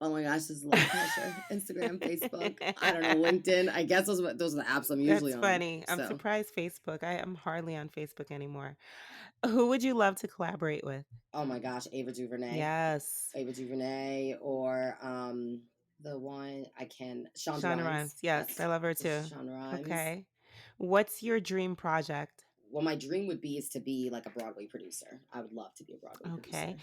oh my gosh, this is a lot of pressure. Instagram, Facebook. I don't know, LinkedIn. I guess those are the apps I'm usually That's on. funny. I'm So, surprised Facebook. I am hardly on Facebook anymore. Who would you love to collaborate with? oh my gosh, Ava DuVernay, Yes. or the one I can Shonda Shonda Rhimes. Rhimes. Yes, Yes, I love her too. Shonda Rhimes. Okay. What's your dream project? Well, my dream would be is to be like a Broadway producer. I would love to be a Broadway Okay. producer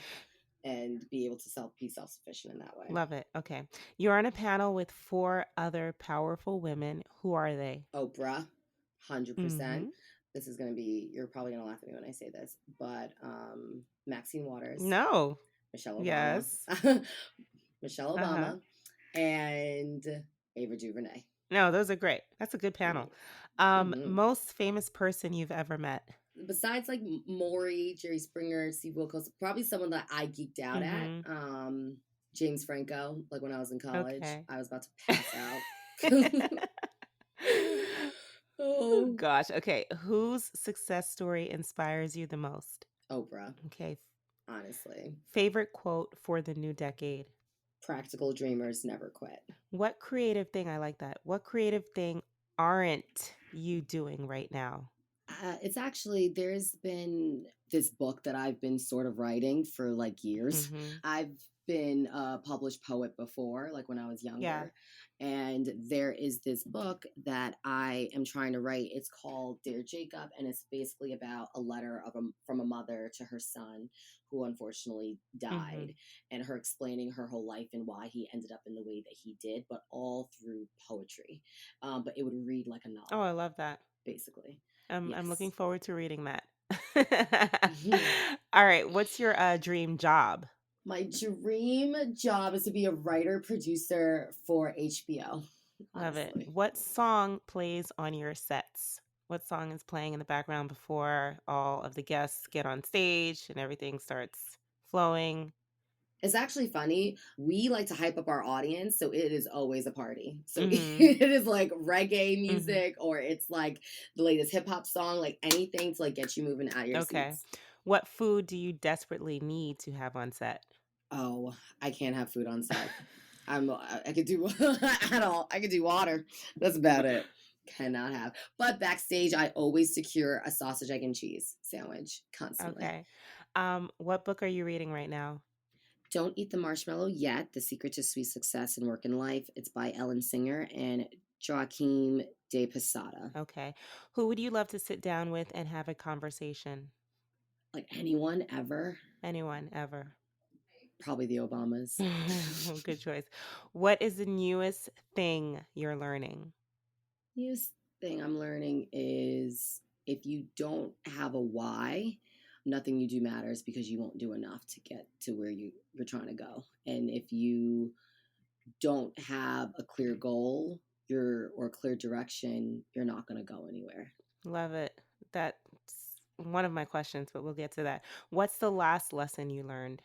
and be able to be self sufficient in that way. Love it. Okay. You're on a panel with four other powerful women. Who are they? Oprah, 100%. Mm-hmm. This is going to be, you're probably going to laugh at me when I say this, but Maxine Waters, No. Michelle Obama, Yes. Michelle Uh-huh. Obama, and Ava DuVernay. No, those are great. That's a good panel. Thanks. Hmm. Most famous person you've ever met. Besides like Maury, Jerry Springer, Steve Wilkos, probably someone that I geeked out at. Mm-hmm. James Franco, like when I was in college, Okay. I was about to pass out. Oh Oh, gosh. Okay. Whose success story inspires you the most? Oprah, Okay. honestly. Favorite quote for the new decade. Practical dreamers never quit. What creative thing, I like that. What creative thing aren't you doing right now? It's actually, there's been this book that I've been sort of writing for like years. Mm-hmm. I've been a published poet before, like when I was Yeah. younger. And there is this book that I am trying to write. It's called Dear Jacob, and it's basically about a letter from a mother to her son who unfortunately Mm-hmm. died, and her explaining her whole life and why he ended up in the way that he did, but all through poetry. But it would read like a Oh, I novel, love that. basically. I'm looking Yes. forward to reading that. All right. What's your dream job? My dream job is to be a writer producer for HBO, Love it. honestly. What song plays on your sets? What song is playing in the background before all of the guests get on stage and everything starts flowing? It's actually funny. We like to hype up our audience, so it is always a party. So Mm-hmm. it is like reggae Mm-hmm. music, or it's like the latest hip hop song, like anything to like get you moving out of your Okay. seats. What food do you desperately need to have on set? Oh, I can't have food on set. I could do at all. I could do water. That's about it. Cannot have. But backstage, I always secure a sausage, egg, and cheese sandwich constantly. Okay. What book are you reading right now? Don't Eat the Marshmallow Yet: The Secret to Sweet Success in Work and Life. It's by Ellen Singer and Joaquim de Posada. Okay. Who would you love to sit down with and have a conversation? Like anyone ever, Anyone ever. probably the Obamas. Good choice. What is the newest thing you're learning? Newest thing I'm learning is if you don't have a why, nothing you do matters because you won't do enough to get to where you're trying to go. And if you don't have a clear goal, or a clear direction, you're not going to go anywhere. Love it. That's one of my questions, but we'll get to that. What's the last lesson you learned?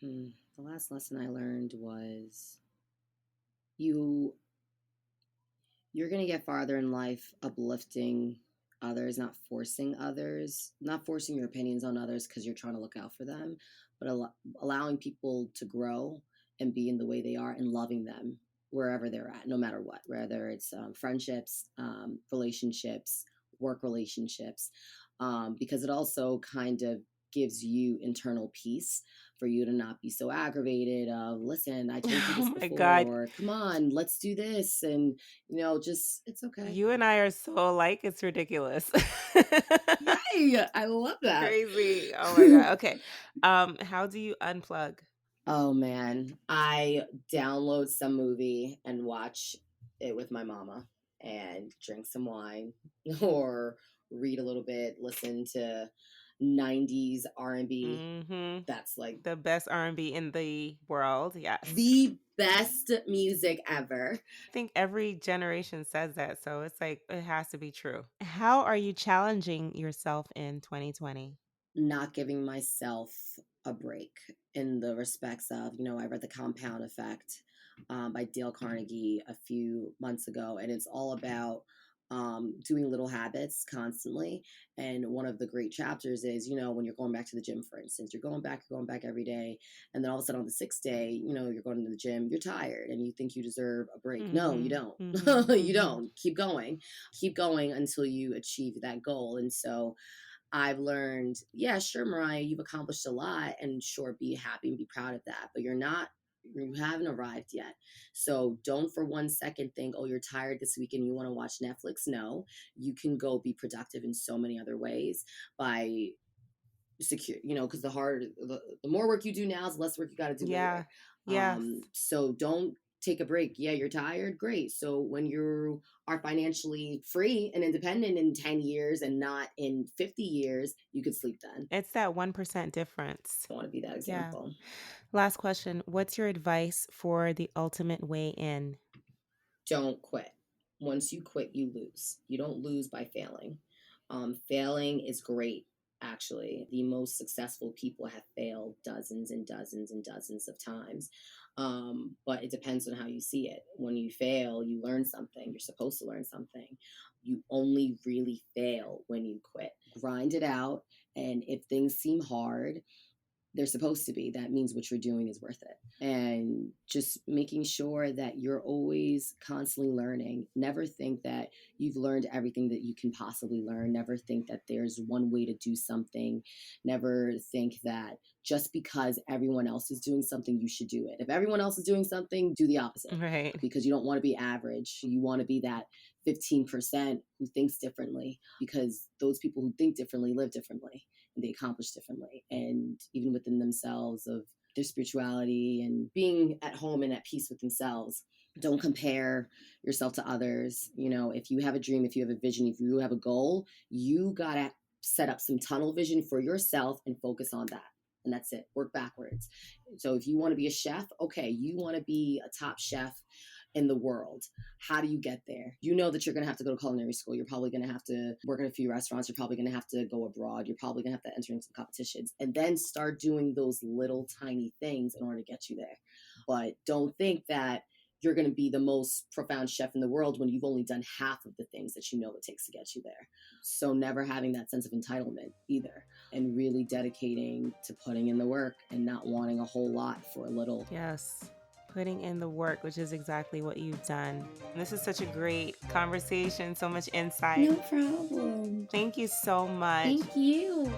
The last lesson I learned was you you're going to get farther in life uplifting others, not forcing your opinions on others because you're trying to look out for them, but allowing people to grow and be in the way they are, and loving them wherever they're at, no matter what, whether it's friendships, relationships, work relationships, because it also kind of gives you internal peace for you to not be so aggravated of, listen, I told you this Oh my before, God. or come on, let's do this, and just, it's okay. You and I are so alike, it's ridiculous. Yay, I love that. Crazy. Oh my God. Okay. How do you unplug? Oh man, I download some movie and watch it with my mama and drink some wine or read a little bit, listen to 90s R&B. Mm-hmm. That's like The best R&B in the world. Yes. the best music ever. I think every generation says that, so it's like it has to be true. How are you challenging yourself in 2020? Not giving myself a break in the respects of, I read The Compound Effect by Dale Carnegie a few months ago, and it's all about doing little habits constantly. And one of the great chapters is, when you're going back to the gym, for instance, you're going back every day. And then all of a sudden on the sixth day, you're going to the gym, you're tired and you think you deserve a break. No, you don't. You don't. Keep going until you achieve that goal. And so I've learned, yeah, sure, Mariah, you've accomplished a lot, and sure, be happy and be proud of that, but you haven't arrived yet. So don't for one second think, oh, you're tired this weekend, you want to watch Netflix. No, you can go be productive in so many other ways by secure, because the more work you do now is less work you got to do later. Yeah. So don't take a break. Yeah, you're tired, great. So when you are financially free and independent in 10 years and not in 50 years, you could sleep then. It's that 1% difference. I want to be that example. Last question. What's your advice for the ultimate way in? Don't quit. Once you quit, you lose. You don't lose by failing. Failing is great. Actually, the most successful people have failed dozens and dozens and dozens of times. But it depends on how you see it. When you fail, you learn something. You're supposed to learn something. You only really fail when you quit. Grind it out. And if things seem hard, they're supposed to be, that means what you're doing is worth it. And just making sure that you're always constantly learning. Never think that you've learned everything that you can possibly learn. Never think that there's one way to do something. Never think that just because everyone else is doing something, you should do it. If everyone else is doing something, do the opposite. Right. Because you don't want to be average. You want to be that 15% who thinks differently, because those people who think differently live differently. They accomplish differently, and even within themselves, of their spirituality and being at home and at peace with themselves. Don't compare yourself to others. If you have a dream, if you have a vision, if you have a goal, you gotta set up some tunnel vision for yourself and focus on that. And that's it. Work backwards. So if you want to be a chef, okay, you want to be a top chef in the world. How do you get there? You know that you're going to have to go to culinary school. You're probably going to have to work in a few restaurants. You're probably going to have to go abroad. You're probably going to have to enter into competitions, and then start doing those little tiny things in order to get you there. But don't think that you're going to be the most profound chef in the world when you've only done half of the things that you know it takes to get you there. So never having that sense of entitlement either, and really dedicating to putting in the work and not wanting a whole lot for a little. Yes. Putting in the work, which is exactly what you've done. And this is such a great conversation, so much insight. No problem. Thank you so much. Thank you.